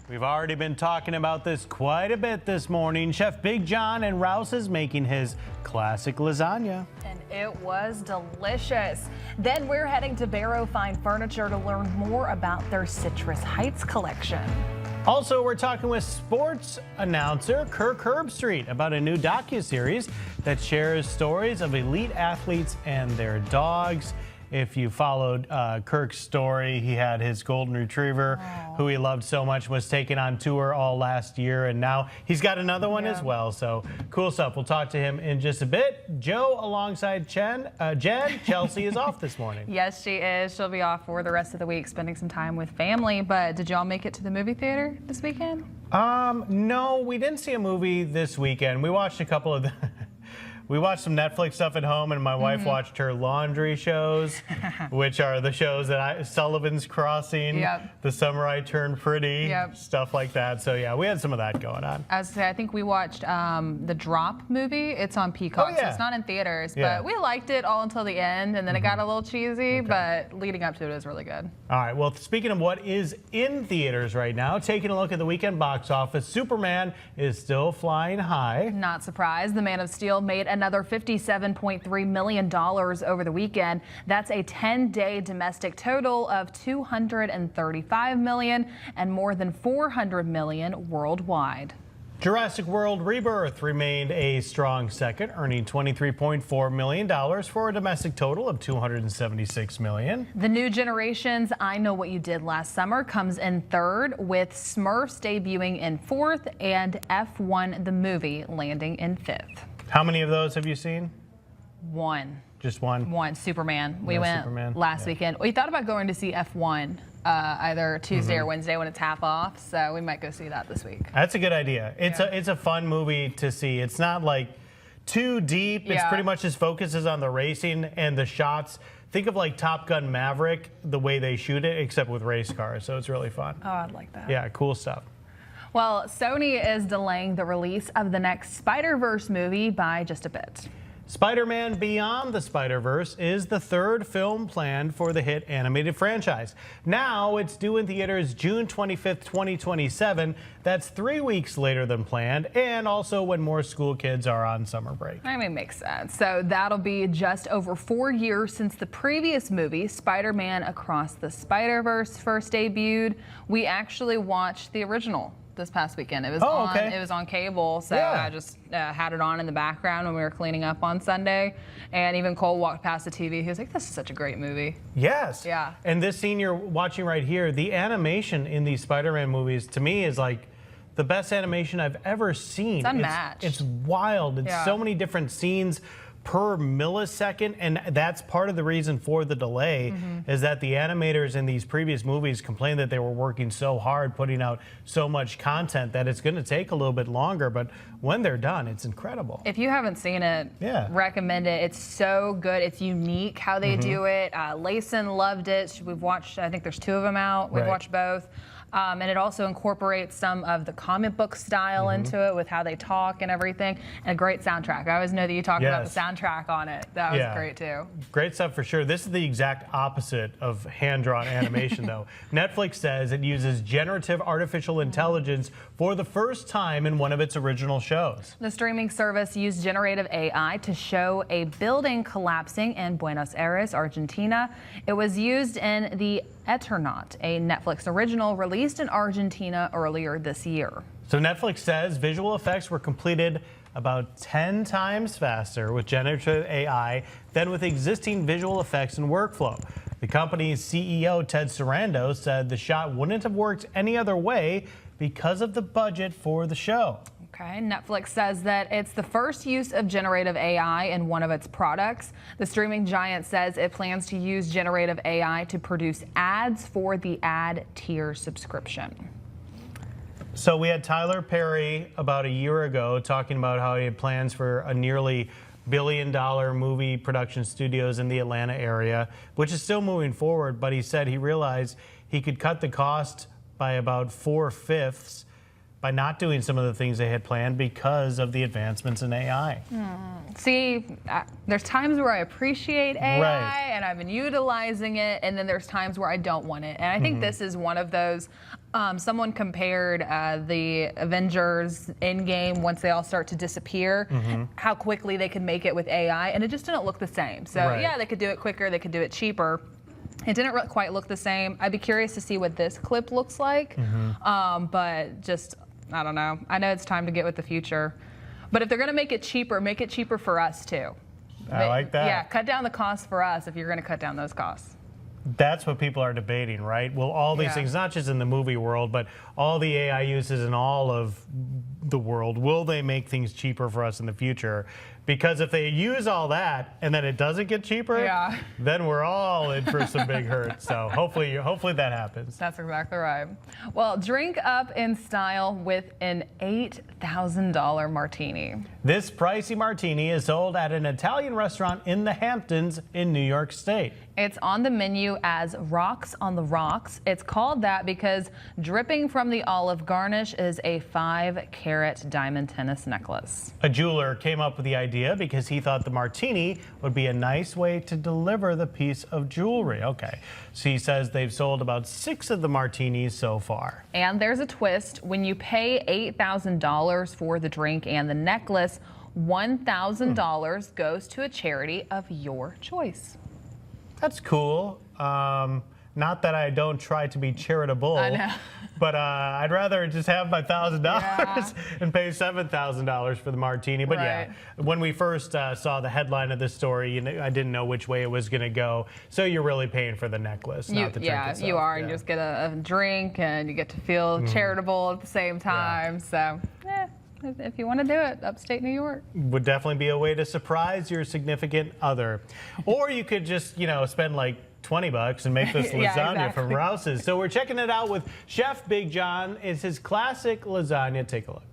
We've already been talking about this quite a bit this morning. Chef Big John and Rouse is making his classic lasagna. And it was delicious. Then we're heading to Barrow Fine Furniture to learn more about their Citrus Heights collection. Also, we're talking with sports announcer Kirk Herbstreit about a new docuseries that shares stories of elite athletes and their dogs. If you followed Kirk's story, he had his golden retriever, who he loved so much, was taken on tour all last year, and now he's got another one as well. So cool stuff. We'll talk to him in just a bit. Joe, alongside Jen. Chelsea is off this morning. Yes, she is. She'll be off for the rest of the week, spending some time with family. But did y'all make it to the movie theater this weekend? No, we didn't see a movie this weekend. We watched a couple of We watched some Netflix stuff at home, and my wife watched her laundry shows, which are the shows that Sullivan's Crossing, The Summer I Turned Pretty, stuff like that. So yeah, we had some of that going on. I think we watched the Drop movie. It's on Peacock, so it's not in theaters, but we liked it all until the end, and then it got a little cheesy, but leading up to it was really good. All right, well, speaking of what is in theaters right now, taking a look at the weekend box office, Superman is still flying high. Not surprised. The Man of Steel made another $57.3 million over the weekend. That's a 10-day domestic total of $235 million and more than $400 million worldwide. Jurassic World Rebirth remained a strong second, earning $23.4 million for a domestic total of $276 million. The new generation's I Know What You Did Last Summer comes in third, with Smurfs debuting in fourth and F1 the movie landing in fifth. How many of those have you seen? One. Just one? One, Superman. We went last weekend. We thought about going to see F1 either Tuesday or Wednesday when it's half off, so we might go see that this week. That's a good idea. It's a fun movie to see. It's not like too deep. It's pretty much just focuses on the racing and the shots. Think of like Top Gun Maverick, the way they shoot it, except with race cars, so it's really fun. Oh, I'd like that. Yeah, cool stuff. Well, Sony is delaying the release of the next Spider-Verse movie by just a bit. Spider-Man Beyond the Spider-Verse is the third film planned for the hit animated franchise. Now it's due in theaters June 25th, 2027. That's 3 weeks later than planned, and also when more school kids are on summer break. I mean, makes sense. So that'll be just over 4 years since the previous movie, Spider-Man Across the Spider-Verse, first debuted. We actually watched the original this past weekend. It was it was on cable, so I just had it on in the background when we were cleaning up on Sunday. And even Cole walked past the TV. He was like, "This is such a great movie." Yes. Yeah. And this scene you're watching right here, the animation in these Spider-Man movies, to me, is like the best animation I've ever seen. It's unmatched. It's wild. It's so many different scenes per millisecond, and that's part of the reason for the delay is that the animators in these previous movies complained that they were working so hard putting out so much content that it's going to take a little bit longer, but when they're done, it's incredible. If you haven't seen it, recommend it. It's so good. It's unique how they do it. Layson loved it. We've watched, I think there's 2 of them out. We've watched both. And it also incorporates some of the comic book style into it with how they talk and everything. And a great soundtrack. I always know that you talk about the soundtrack on it. That was great too. Great stuff for sure. This is the exact opposite of hand-drawn animation though. Netflix says it uses generative artificial intelligence for the first time in one of its original shows. The streaming service used generative AI to show a building collapsing in Buenos Aires, Argentina. It was used in The Eternaut, a Netflix original released in Argentina earlier this year. So Netflix says visual effects were completed about 10 times faster with generative AI than with existing visual effects and workflow. The company's CEO, Ted Sarandos, said the shot wouldn't have worked any other way because of the budget for the show. Okay, Netflix says that it's the first use of generative AI in one of its products. The streaming giant says it plans to use generative AI to produce ads for the ad tier subscription. So we had Tyler Perry about a year ago talking about how he had plans for a nearly billion-dollar movie production studios in the Atlanta area, which is still moving forward, but he said he realized he could cut the cost by about 4/5 by not doing some of the things they had planned because of the advancements in AI. See, there's times where I appreciate AI Right. and I've been utilizing it, and then there's times where I don't want it. And I think this is one of those. Someone compared the Avengers Endgame, once they all start to disappear, how quickly they could make it with AI, and it just didn't look the same. So Right. yeah, they could do it quicker, they could do it cheaper. It didn't quite look the same. I'd be curious to see what this clip looks like, but just, I don't know. I know it's time to get with the future. But if they're going to make it cheaper for us too. I like that. Yeah, cut down the costs for us if you're going to cut down those costs. That's what people are debating, right? Well, all these Yeah. things, not just in the movie world, but all the AI uses in all of the world, will they make things cheaper for us in the future? Because if they use all that and then it doesn't get cheaper, Yeah. then we're all in for some big hurt. So hopefully that happens. That's exactly right. Well, drink up in style with an $8,000 martini. This pricey martini is sold at an Italian restaurant in the Hamptons in New York State. It's on the menu as Rocks on the Rocks. It's called that because dripping from the olive garnish is a 5-carat diamond tennis necklace. A jeweler came up with the idea because he thought the martini would be a nice way to deliver the piece of jewelry. Okay, so he says they've sold about 6 of the martinis so far. And there's a twist. When you pay $8,000 for the drink and the necklace, $1,000 goes to a charity of your choice. That's cool. Not that I don't try to be charitable, I know. but I'd rather just have my $1,000 Yeah. and pay $7,000 for the martini. But Right. yeah, when we first saw the headline of this story, I didn't know which way it was going to go. So you're really paying for the necklace, not the drink itself. You are. Yeah. You just get a drink and you get to feel charitable at the same time. So, if you want to do it, upstate New York. Would definitely be a way to surprise your significant other. Or you could just, spend like $20 and make this Yeah, lasagna from exactly. Rouse's. So we're checking it out with Chef Big John. It's his classic lasagna. Take a look.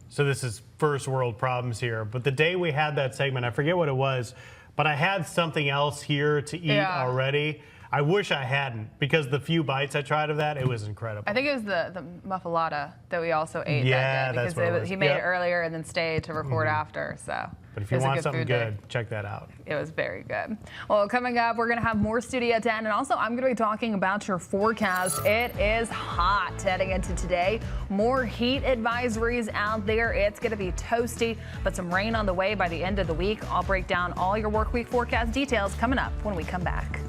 So this is first world problems here. But the day we had that segment, I forget what it was, but I had something else here to eat already. I wish I hadn't, because the few bites I tried of that, it was incredible. I think it was the muffalata that we also ate Yeah, that day, that's because what it was. he made Yep. it earlier and then stayed to record after. So, But if you it was a want something food day. good, check that out. It was very good. Well, coming up, we're going to have more Studio 10, and also I'm going to be talking about your forecast. It is hot heading into today. More heat advisories out there. It's going to be toasty, but some rain on the way by the end of the week. I'll break down all your work week forecast details coming up when we come back.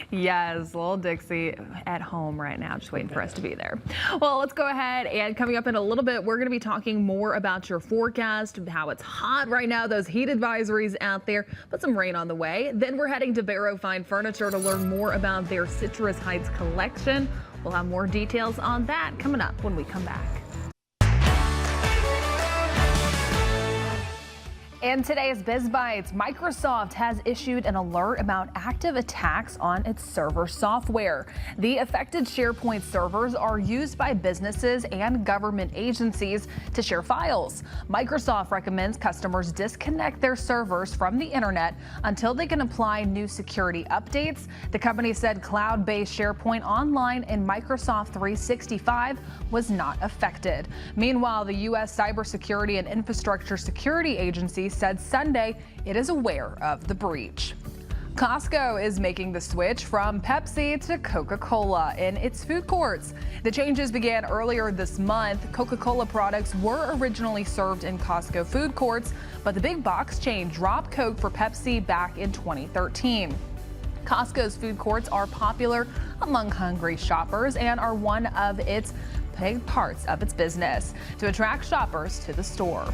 Yes, little Dixie at home right now, just waiting for us to be there. Well, let's go ahead, and coming up in a little bit, we're going to be talking more about your forecast, how it's hot right now, those heat advisories out there, but some rain on the way. Then we're heading to Barrow Fine Furniture to learn more about their Citrus Heights collection. We'll have more details on that coming up when we come back. And today's Biz Bites, Microsoft has issued an alert about active attacks on its server software. The affected SharePoint servers are used by businesses and government agencies to share files. Microsoft recommends customers disconnect their servers from the internet until they can apply new security updates. The company said cloud-based SharePoint Online and Microsoft 365 was not affected. Meanwhile, the U.S. Cybersecurity and Infrastructure Security Agency said Sunday it is aware of the breach. Costco is making the switch from Pepsi to Coca-Cola in its food courts. The changes began earlier this month. Coca-Cola products were originally served in Costco food courts, but the big box chain dropped Coke for Pepsi back in 2013. Costco's food courts are popular among hungry shoppers and are one of its big parts of its business to attract shoppers to the store.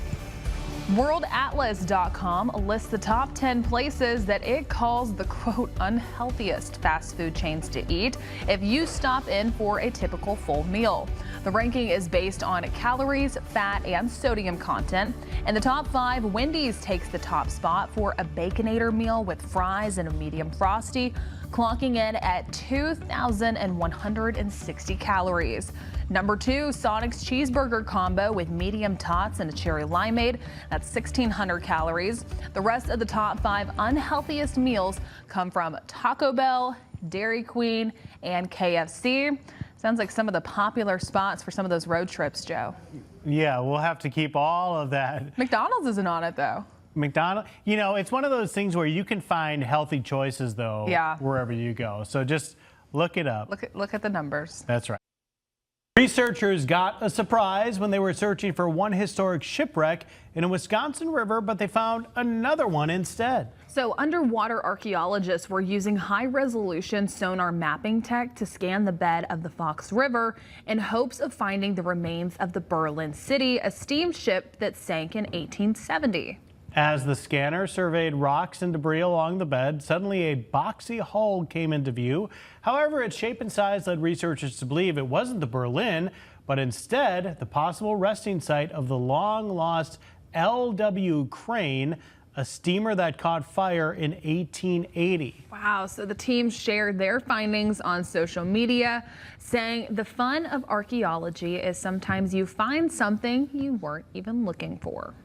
WorldAtlas.com lists the top 10 places that it calls the, quote, unhealthiest fast food chains to eat if you stop in for a typical full meal. The ranking is based on calories, fat, and sodium content. In the top 5, Wendy's takes the top spot for a Baconator meal with fries and a medium frosty, clocking in at 2,160 calories. Number 2, Sonic's cheeseburger combo with medium tots and a cherry limeade. That's 1,600 calories. The rest of the top 5 unhealthiest meals come from Taco Bell Dairy Queen, and KFC. Sounds like some of the popular spots for some of those road trips, Joe. Yeah, we'll have to keep all of that. McDonald's isn't on it, though. McDonald's, it's one of those things where you can find healthy choices, though, wherever you go. So just look it up. Look at the numbers. That's right. Researchers got a surprise when they were searching for one historic shipwreck in a Wisconsin river, but they found another one instead. So underwater archaeologists were using high-resolution sonar mapping tech to scan the bed of the Fox River in hopes of finding the remains of the Berlin City, a steamship that sank in 1870. As the scanner surveyed rocks and debris along the bed, suddenly a boxy hull came into view. However, its shape and size led researchers to believe it wasn't the Berlin, but instead the possible resting site of the long-lost L.W. Crane, a steamer that caught fire in 1880. Wow, so the team shared their findings on social media, saying the fun of archaeology is sometimes you find something you weren't even looking for.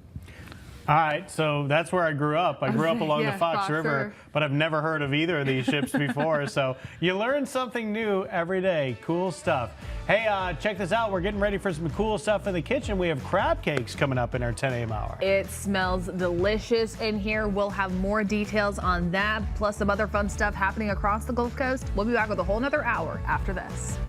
All right, so that's where I grew up. I grew up along the Fox River, but I've never heard of either of these ships before. So you learn something new every day. Cool stuff. Hey, check this out. We're getting ready for some cool stuff in the kitchen. We have crab cakes coming up in our 10 a.m. hour. It smells delicious in here. We'll have more details on that, plus some other fun stuff happening across the Gulf Coast. We'll be back with a whole nother hour after this.